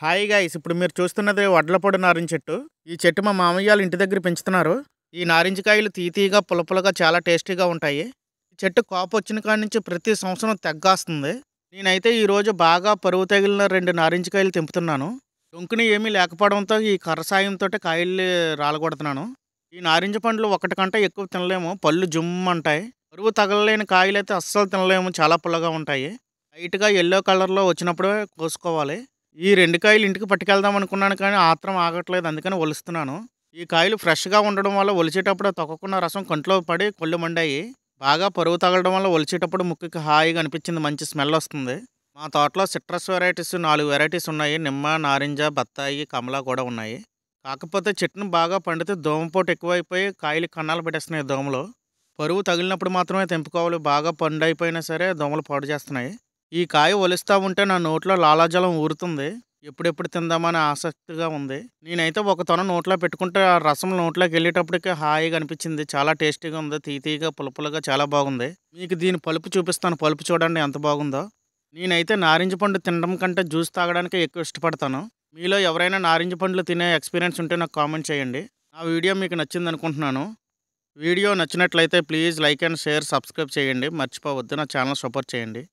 Hi guys, ఇప్పుడు మీరు చూస్తున్నది వడ్లపొడి నారింజ చెట్టు. ఈ చెట్టు మా మామయ్య వాళ్ళ ఇంటి దగ్గర పెంచుతున్నారు. ఈ నారింజ కాయలు తీతీగా పులపులగా చాలా టేస్టీగా ఉంటాయి. ఈ చెట్టు కాపు వచ్చిన కాడి నుంచి ప్రతి సంవత్సరం తెగ్గాస్తుంది. నేనైతే ఈరోజు బాగా పరువు తగిలిన 2 నారింజ కాయలు తెంపుతున్నాను. డొంకుని ఏమీ లేకపోవడంతో ఈ కర్ర సాయంతో కాయలు రాలగొడుతున్నాను. ఈ నారింజ పండ్లు ఒకటి కంటే ఎక్కువ తినలేము, పళ్ళు జుమ్మంటాయి. పరువు తగలలేని కాయలు అయితే అస్సలు తినలేము, చాలా పుల్లగా ఉంటాయి. లైట్గా ఎల్లో కలర్లో వచ్చినప్పుడే కోసుకోవాలి. ఈ 2 కాయలు ఇంటికి పట్టుకెళ్దాం అనుకున్నాను, కానీ ఆత్రం ఆగట్లేదు, అందుకని ఒలుస్తున్నాను. ఈ కాయలు ఫ్రెష్గా ఉండడం వల్ల ఒలిచేటప్పుడు తొక్కకున్న రసం కంట్లో పడి కళ్ళు మండాయి. బాగా పరువు తగలడం వల్ల ఒలిచేటప్పుడు ముక్కుకి హాయిగా అనిపించింది, మంచి స్మెల్ వస్తుంది. మా తోటలో సిట్రస్ వెరైటీస్ 4 వెరైటీస్ ఉన్నాయి. నిమ్మ, నారింజ, బత్తాయి, కమలా కూడా ఉన్నాయి. కాకపోతే చెట్టును బాగా పండితే దోమపోటు ఎక్కువైపోయి కాయలు కన్నాలు పెట్టేస్తున్నాయి దోమలు. పరువు తగిలినప్పుడు మాత్రమే తెంపుకోవాలి, బాగా పండు అయిపోయినా సరే దోమలు పాడు చేస్తున్నాయి. ఈ కాయ ఒలుస్తూ ఉంటే నా నోట్లో లాలాజలం ఊరుతుంది. ఎప్పుడెప్పుడు తిందామని ఆసక్తిగా ఉంది. నేనైతే ఒక తొన నోట్లో పెట్టుకుంటే ఆ రసం నోట్లోకి వెళ్ళేటప్పటికే హాయిగా అనిపించింది. చాలా టేస్టీగా ఉంది, తీతీగా పులుపులుగా చాలా బాగుంది. మీకు దీని పలుపు చూపిస్తాను, పలుపు చూడండి ఎంత బాగుందో. నేనైతే నారింజ పండు తినడం కంటే జ్యూస్ తాగడానికి ఎక్కువ ఇష్టపడతాను. మీలో ఎవరైనా నారింజ పండ్లు తినే ఎక్స్పీరియన్స్ ఉంటే నాకు కామెంట్ చేయండి. నా వీడియో మీకు నచ్చింది అనుకుంటున్నాను. వీడియో నచ్చినట్లయితే please like and share, subscribe చేయండి. మర్చిపోవద్దు, నా ఛానల్ సపోర్ట్ చేయండి.